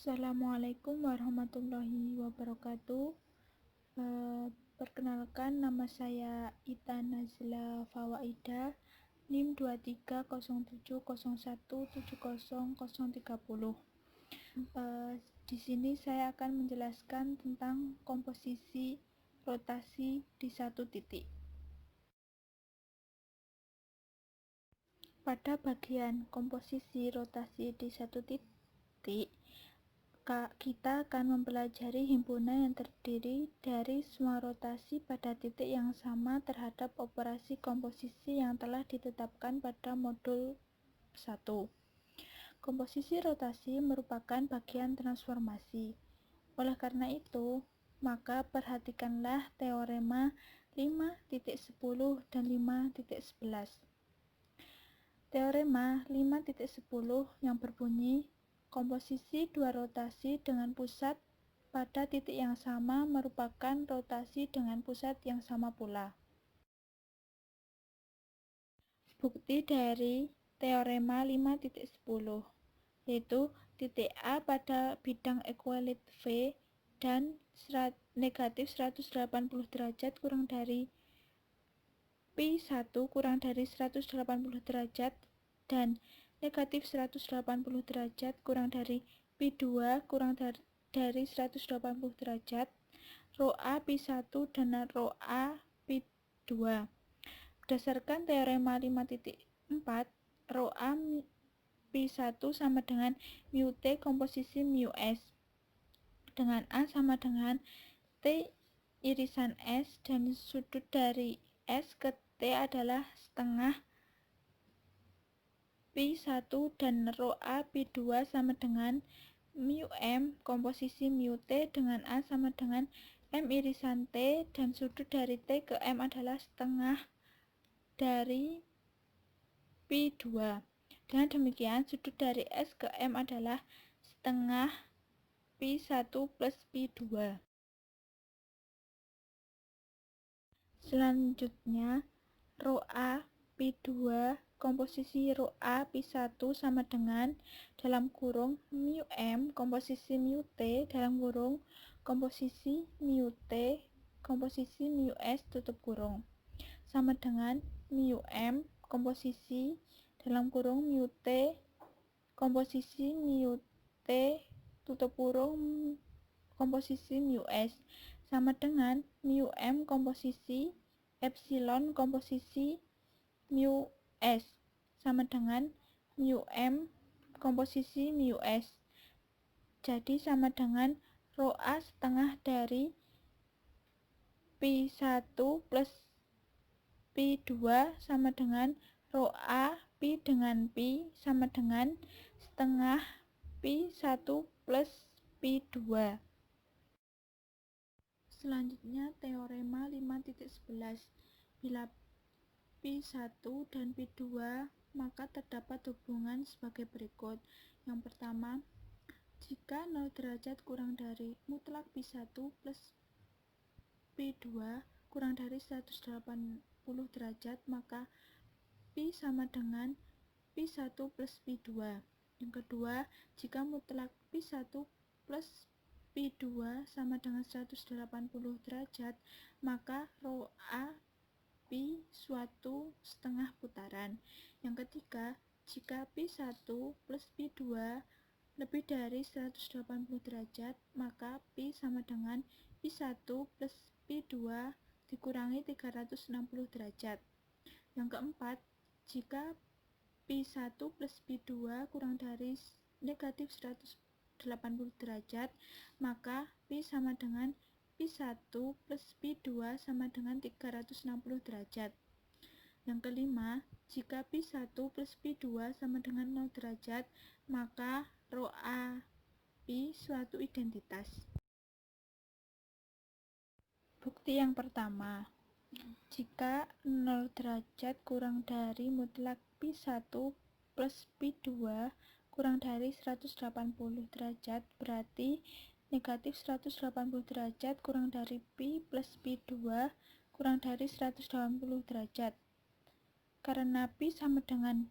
Assalamualaikum warahmatullahi wabarakatuh. Perkenalkan, nama saya Ita Nazla Fawaida, NIM 230701700030. Di sini saya akan menjelaskan tentang komposisi rotasi di satu titik. Pada bagian komposisi rotasi di satu titik, kita akan mempelajari himpunan yang terdiri dari semua rotasi pada titik yang sama terhadap operasi komposisi yang telah ditetapkan pada modul 1. Komposisi rotasi merupakan bagian transformasi. Oleh karena itu, maka perhatikanlah teorema 5.10 dan 5.11. Teorema 5.10 yang berbunyi, komposisi dua rotasi dengan pusat pada titik yang sama merupakan rotasi dengan pusat yang sama pula. Bukti dari teorema 5.10 yaitu titik A pada bidang ekualit V dan negatif 180 derajat kurang dari Pi1 kurang dari 180 derajat dan negatif 180 derajat kurang dari Pi2 kurang dari 180 derajat, Rho A Pi1 dan Rho A Pi2. Berdasarkan teorema 5.4, Rho A Pi1 sama dengan mu T komposisi mu S, dengan A sama dengan T irisan S dan sudut dari S ke T adalah setengah Pi1 dan Rho A Pi2 sama dengan mu M komposisi mu T dengan A sama dengan M irisan T dan sudut dari T ke M adalah setengah dari Pi2. Dengan demikian, sudut dari S ke M adalah setengah Pi1 plus Pi2. Selanjutnya, Rho A Pi2 komposisi Rho A Pi1 sama dengan dalam kurung mu M komposisi mu T dalam kurung komposisi mu T komposisi mu S tutup kurung sama dengan mu M komposisi dalam kurung mu T komposisi mu T tutup kurung komposisi mu S sama dengan mu M komposisi epsilon komposisi mu S sama dengan mu M komposisi mu S. Jadi sama dengan Rho A setengah dari Pi1 plus Pi2 sama dengan Rho A Pi dengan Pi sama dengan setengah Pi1 plus Pi2. Selanjutnya teorema 5.11. Bila Pi1 dan Pi2 maka terdapat hubungan sebagai berikut. Yang pertama, jika 0 derajat kurang dari mutlak Pi1 plus Pi2 kurang dari 180 derajat maka Pi sama dengan Pi1 plus Pi2. Yang kedua, jika mutlak Pi1 plus Pi2 sama dengan 180 derajat maka Rho A Pi suatu setengah putaran. Yang ketiga, jika Pi1 plus Pi2 lebih dari 180 derajat maka Pi sama dengan Pi1 plus Pi2 dikurangi 360 derajat. Yang keempat, jika Pi1 plus Pi2 kurang dari negatif 180 derajat maka Pi sama dengan Pi1 plus Pi2 sama dengan 360 derajat. Yang kelima, jika Pi1 plus Pi2 sama dengan 0 derajat maka Rho A Pi suatu identitas. Bukti yang pertama, jika 0 derajat kurang dari mutlak Pi1 plus Pi2 kurang dari 180 derajat berarti negatif 180 derajat kurang dari Pi plus Pi2 kurang dari 180 derajat. Karena Pi sama dengan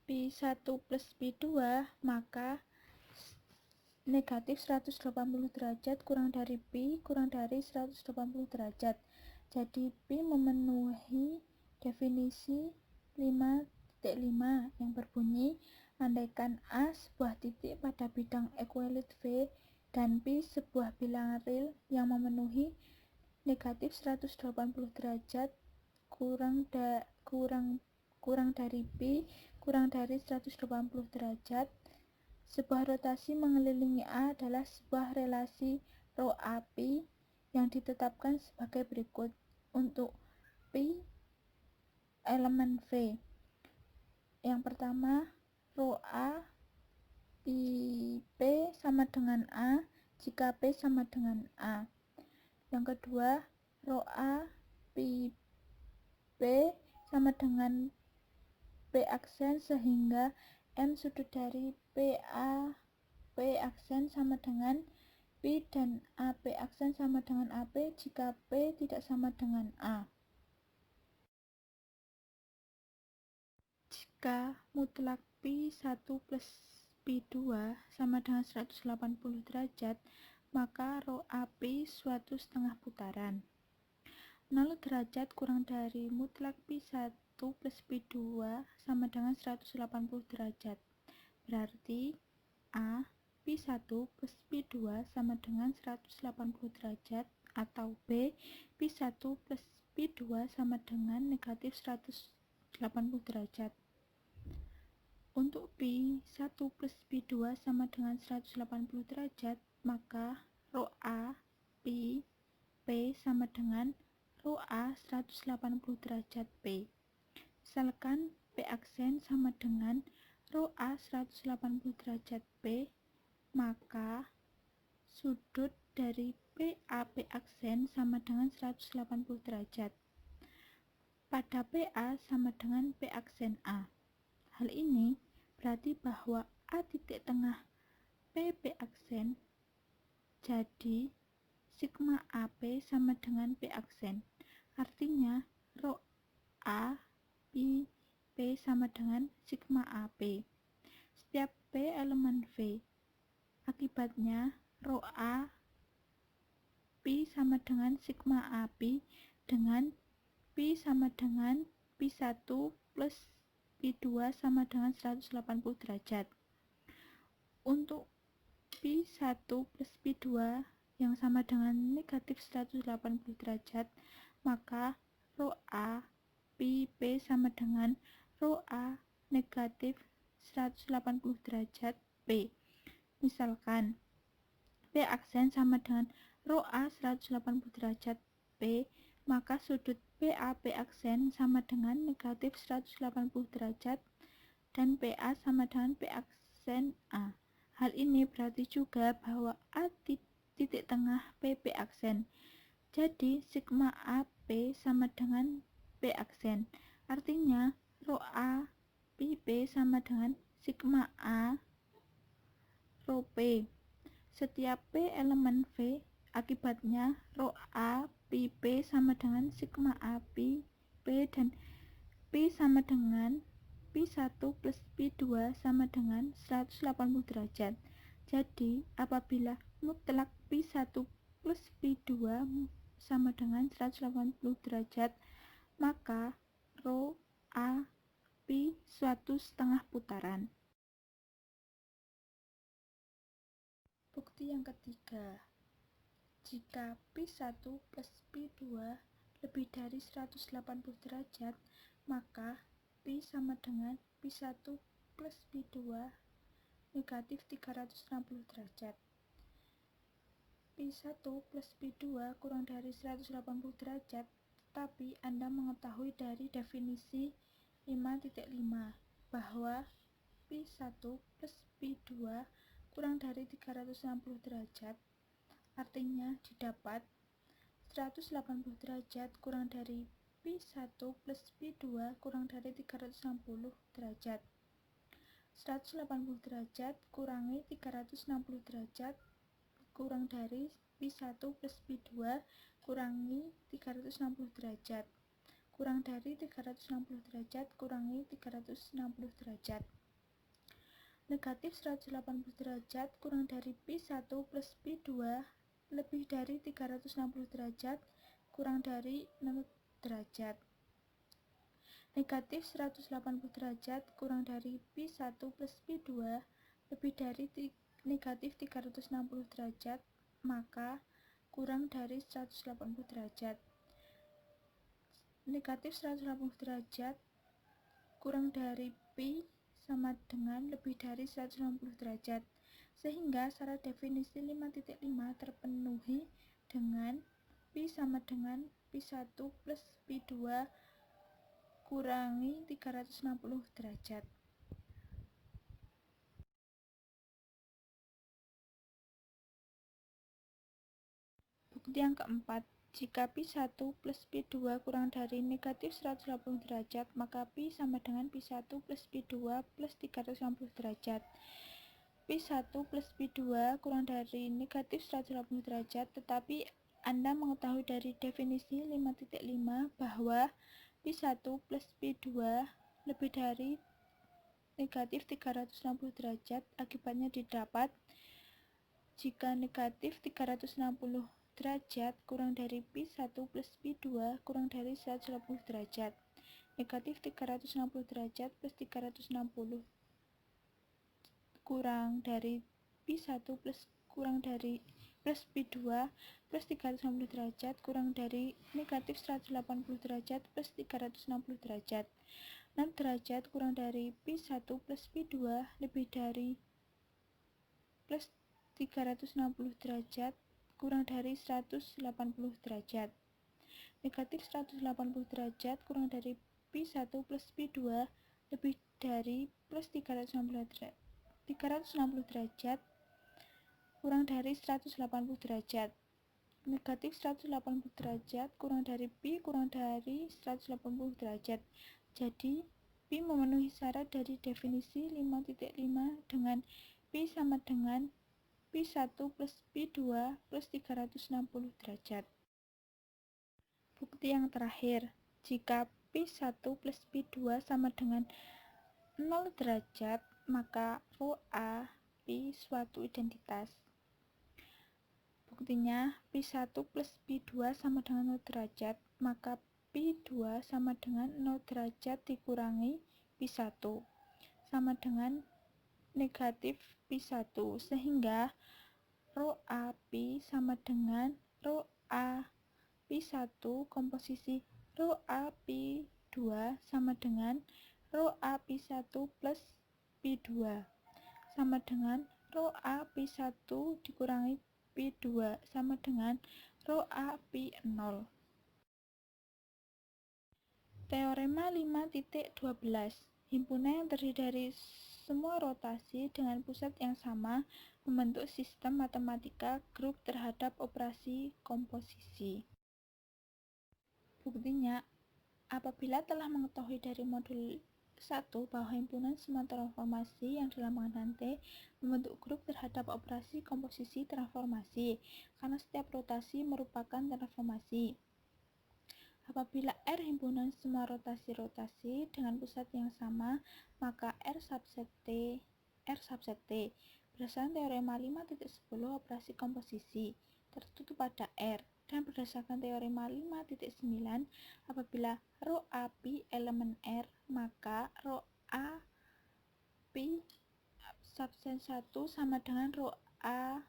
Pi1 plus Pi2 maka negatif 180 derajat kurang dari pi kurang dari 180 derajat. Jadi pi memenuhi definisi 5.5 yang berbunyi andaikan A sebuah titik pada bidang ekualit V dan pi sebuah bilangan real yang memenuhi negatif 180 derajat kurang dari pi kurang dari 180 derajat. Sebuah rotasi mengelilingi A adalah sebuah relasi rho A pi yang ditetapkan sebagai berikut. Untuk pi elemen V, yang pertama rho A pi P sama dengan A jika P sama dengan A. Yang kedua, rho A pi P sama dengan P aksen sehingga M sudut dari PA P aksen sama dengan P dan AP aksen sama dengan AP jika P tidak sama dengan A. Jika mutlak P1 plus P2 sama dengan 180 derajat, maka rho AP suatu setengah putaran. 0 derajat kurang dari mutlak P1 plus P2 sama dengan 180 derajat. Berarti A P1 plus P2 sama dengan 180 derajat atau B P1 plus P2 sama dengan negatif 180 derajat. Untuk P1 plus P2 sama dengan 180 derajat, maka rho A Pi P sama dengan rho A 180 derajat P. Misalkan P aksen sama dengan rho A 180 derajat P, maka sudut dari PAP aksen sama dengan 180 derajat pada PA sama dengan P aksen A. Hal ini berarti bahwa A titik tengah PP aksen jadi sigma AP sama dengan P aksen. Artinya rho A pi P sama dengan sigma AP. Setiap P elemen V. Akibatnya rho A pi sama dengan sigma AP dengan pi sama dengan P1 plus P2 sama dengan 180 derajat. Untuk P1 plus P2 yang sama dengan negatif 180 derajat, maka rho A pi P sama dengan rho A negatif 180 derajat P. Misalkan P aksen sama dengan rho A 180 derajat P, maka sudut PAP aksen sama dengan negatif 180 derajat dan PA sama dengan P aksen A. Hal ini berarti juga bahwa A titik tengah PP aksen. Jadi sigma AP sama dengan P aksen. Artinya rho A pi P sama dengan sigma A rho P. Setiap P elemen V, akibatnya rho A pi P sama dengan sigma A pi P dan P sama dengan P1 plus P2 sama dengan 180 derajat. Jadi apabila mutlak P1 plus P2 sama dengan 180 derajat, maka rho A pi suatu setengah putaran. Bukti yang ketiga, jika P1 plus P2 lebih dari 180 derajat, maka P sama dengan P1 plus P2 negatif 360 derajat. P1 plus P2 kurang dari 180 derajat, tetapi Anda mengetahui dari definisi 5.5 bahwa P1 plus P2 kurang dari 360 derajat, artinya didapat 180 derajat kurang dari P1 plus P2 kurang dari 360 derajat. 180 derajat kurangi 360 derajat kurang dari P1 plus P2 kurangi 360 derajat kurang dari 360 derajat kurangi 360 derajat. Negatif 180 derajat kurang dari pi1 plus pi2 lebih dari 360 derajat kurang dari 0 derajat. Negatif 180 derajat kurang dari pi1 plus pi2 lebih dari negatif 360 derajat, maka kurang dari 180 derajat. Negatif 180 derajat kurang dari pi sama dengan lebih dari 190 derajat, sehingga syarat definisi 5.5 terpenuhi dengan pi sama dengan pi1 plus pi2 kurangi 360 derajat. Bukti yang keempat, jika pi1 plus pi2 kurang dari negatif 180 derajat, maka pi sama dengan pi1 plus pi2 plus 360 derajat. pi1 plus pi2 kurang dari negatif 180 derajat, tetapi Anda mengetahui dari definisi 5.5 bahwa pi1 plus pi2 lebih dari negatif 360 derajat. Akibatnya didapat jika negatif 360 derajat kurang dari pi1 plus pi2 kurang dari 180 derajat. Negatif 360 derajat plus 360 kurang dari pi1 plus kurang dari plus pi2 plus 360 derajat kurang dari negatif 180 derajat plus 360 derajat. 6 derajat kurang dari pi1 plus pi2 lebih dari plus 360 derajat kurang dari 180 derajat. Negatif 180 derajat kurang dari pi1 plus pi2 lebih dari plus 360 derajat kurang dari 180 derajat. Negatif 180 derajat kurang dari pi kurang dari 180 derajat. Jadi, pi memenuhi syarat dari definisi 5.5 dengan pi sama dengan pi1 plus pi2 plus 360 derajat. Bukti yang terakhir, jika pi1 plus pi2 sama dengan 0 derajat, maka rho A pi suatu identitas. Buktinya, pi1 plus pi2 sama dengan 0 derajat, maka pi2 sama dengan 0 derajat dikurangi pi1 sama dengan negatif pi1, sehingga rho A pi sama dengan rho A pi1 komposisi rho A pi2 sama dengan rho A pi1 plus pi2 sama dengan rho A pi1 dikurangi pi2 sama dengan rho A pi0. Teorema 5.12. Himpunan yang terdiri dari semua rotasi dengan pusat yang sama membentuk sistem matematika grup terhadap operasi komposisi. Buktinya, apabila telah mengetahui dari modul 1 bahwa himpunan semua transformasi yang dilambangkan T membentuk grup terhadap operasi komposisi transformasi, karena setiap rotasi merupakan transformasi. Apabila R himpunan semua rotasi-rotasi dengan pusat yang sama, maka R subset T berdasarkan teorema 5.10 operasi komposisi tertutup pada R, dan berdasarkan teorema 5.9 apabila rho A pi elemen R, maka rho A pi subset 1 sama dengan rho A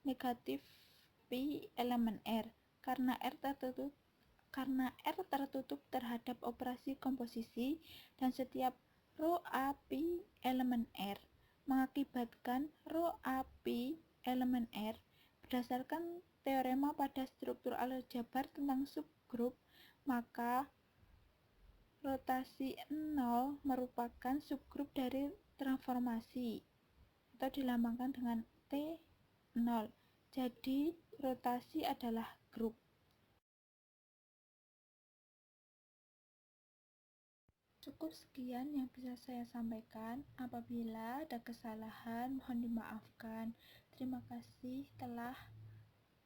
negatif pi elemen R karena R tertutup terhadap operasi komposisi, dan setiap rho A pi elemen R mengakibatkan rho A pi elemen R. Berdasarkan teorema pada struktur aljabar tentang subgrup, maka rotasi 0 merupakan subgrup dari transformasi atau dilambangkan dengan T0. Jadi, rotasi adalah grup. Cukup sekian yang bisa saya sampaikan. Apabila ada kesalahan, mohon dimaafkan. Terima kasih telah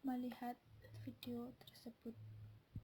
melihat video tersebut.